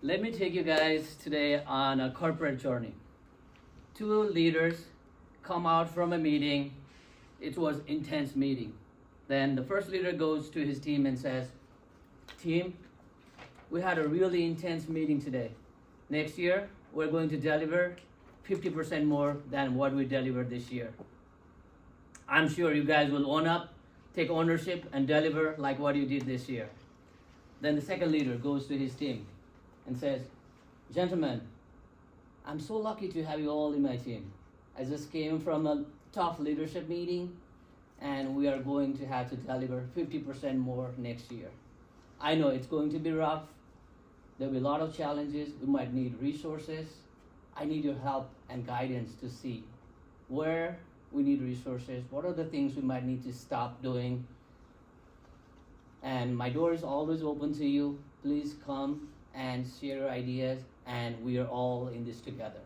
Let me take you guys today on a corporate journey. Two leaders come out from a meeting. It was intense meeting. Then the first leader goes to his team and says, "Team, we had a really intense meeting today. Next year, we're going to deliver 50% more than what we delivered this year. I'm sure you guys will own up, take ownership, and deliver like what you did this year." Then the second leader goes to his team and says, "Gentlemen, I'm so lucky to have you all in my team. I just came from a tough leadership meeting, and we are going to have to deliver 50% more next year. I know it's going to be rough. There'll be a lot of challenges. We might need resources. I need your help and guidance to see where we need resources, what are the things we might need to stop doing. And my door is always open to you. Please come and share your ideas, and we are all in this together."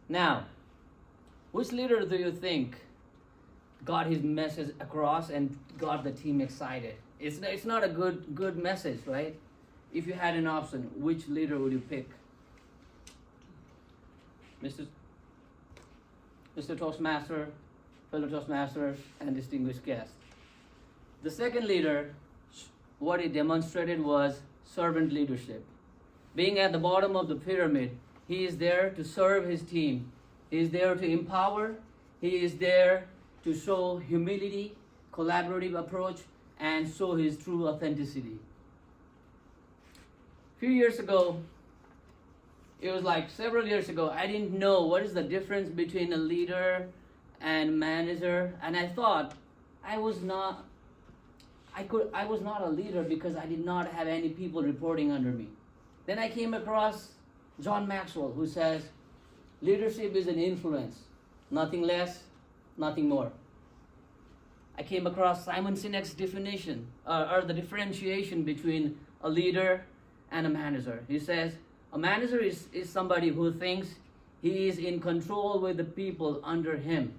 Now, which leader do you think got his message across and got the team excited? It's not a good message, right? If you had an option, which leader would you pick? Mr. Toastmaster, fellow Toastmasters, and distinguished guests. The second leader, what he demonstrated was servant leadership. Being at the bottom of the pyramid, he is there to serve his team. He is there to empower. He is there to show humility, collaborative approach, and show his true authenticity. A few years ago, it was like several years ago, I didn't know what is the difference between a leader and manager, and I thought I was not a leader because I did not have any people reporting under me. Then I came across John Maxwell, who says, "Leadership is an influence, nothing less, nothing more." I came across Simon Sinek's definition, or the differentiation between a leader and a manager. He says, a manager is somebody who thinks he is in control with the people under him,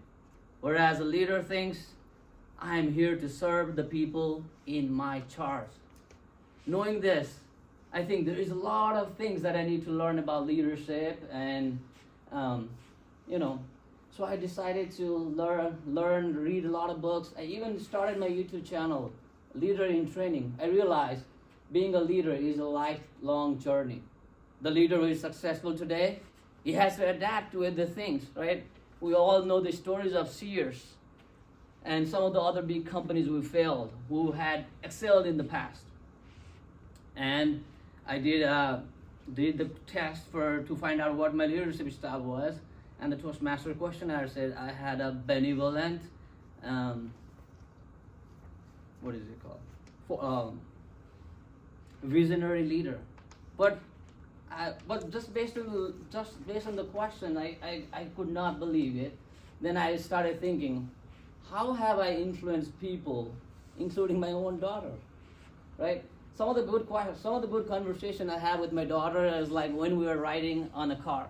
whereas a leader thinks, "I am here to serve the people in my charge." Knowing this, I think there is a lot of things that I need to learn about leadership, and so I decided to learn, read a lot of books. I even started my YouTube channel, Leader in Training. I realized being a leader is a lifelong journey. The leader who is successful today, he has to adapt with the things, right? We all know the stories of Sears and some of the other big companies who failed, who had excelled in the past. And I did the test to find out what my leadership style was, and the Toastmaster questionnaire said I had a benevolent, what is it called? Visionary leader. But just based on the question, I could not believe it. Then I started thinking, how have I influenced people, including my own daughter, right? Some of the good conversation I had with my daughter is like when we were riding on a car.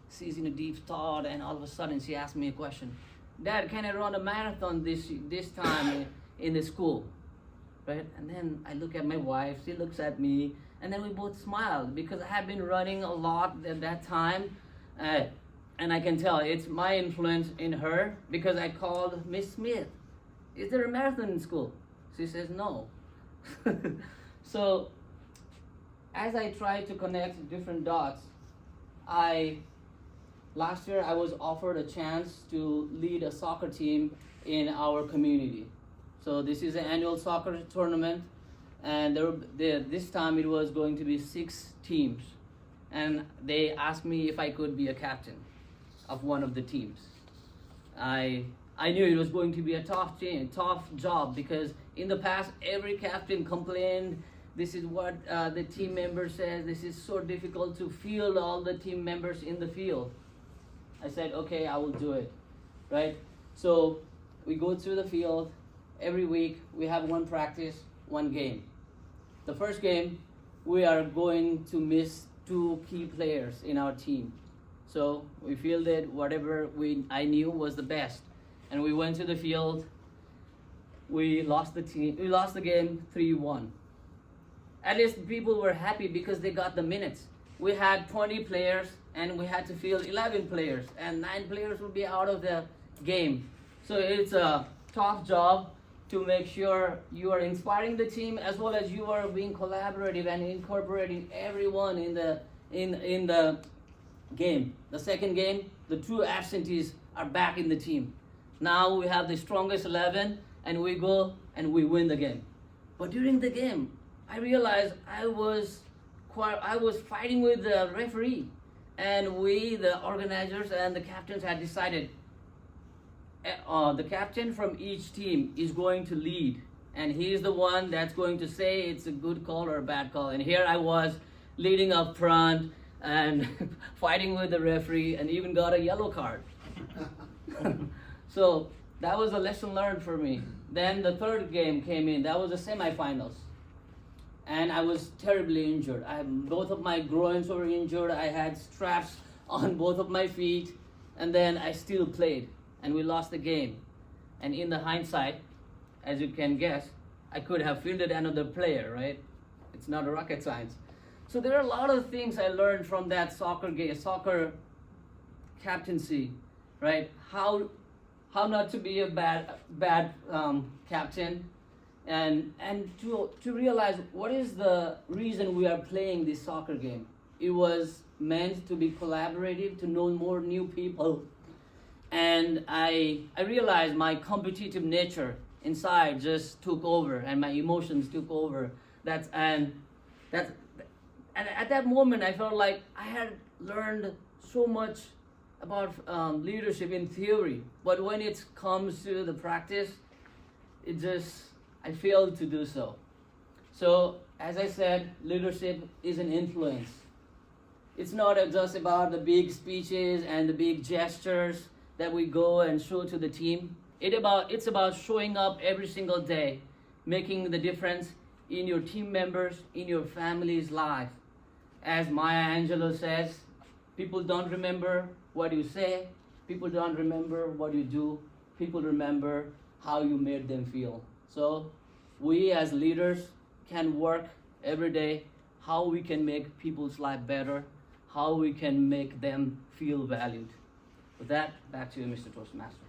She's in a deep thought, and all of a sudden she asked me a question. "Dad, can I run a marathon this time in the school?" Right? And then I look at my wife, she looks at me, and then we both smiled because I had been running a lot at that time. And I can tell it's my influence in her because I called Miss Smith. "Is there a marathon in school?" She says no. So as I try to connect different dots, last year I was offered a chance to lead a soccer team in our community. So this is an annual soccer tournament, and this time it was going to be 6 teams. And they asked me if I could be a captain of one of the teams. I knew it was going to be a tough job, because in the past every captain complained, "This is what the team member says, this is so difficult to field all the team members in the field." I said, "Okay, I will do it," right? So we go through the field. Every week we have one practice, one game. The first game, we are going to miss 2 key players in our team. So we fielded whatever I knew was the best, and we went to the field. We lost the game 3-1. At least people were happy because they got the minutes. We had 20 players and we had to field 11 players, and 9 players would be out of the game. So it's a tough job to make sure you are inspiring the team as well as you are being collaborative and incorporating everyone in the game. The second game, the 2 absentees are back in the team. Now we have the strongest 11 and we go and we win the game. But during the game, I realized I was fighting with the referee, and we, the organizers and the captains, had decided the captain from each team is going to lead, and he's the one that's going to say it's a good call or a bad call. And here I was leading up front and fighting with the referee, and even got a yellow card. So that was a lesson learned for me. Then the third game came in. That was the semifinals. And I was terribly injured. Both of my groins were injured. I had straps on both of my feet. And then I still played. And we lost the game. And in the hindsight, as you can guess, I could have fielded another player, right? It's not a rocket science. So there are a lot of things I learned from that soccer captaincy, right? How not to be a bad captain, and to realize what is the reason we are playing this soccer game. It was meant to be collaborative, to know more new people, and I realized my competitive nature inside just took over, and my emotions took over. And at that moment I felt like I had learned so much about leadership in theory, but when it comes to the practice, I failed to do so. So, as I said, leadership is an influence. It's not just about the big speeches and the big gestures that we go and show to the team. It's about showing up every single day, making the difference in your team members, in your family's life. As Maya Angelou says, people don't remember what you say, people don't remember what you do, people remember how you made them feel. So we as leaders can work every day how we can make people's life better, how we can make them feel valued. With that, back to you, Mr. Toastmaster.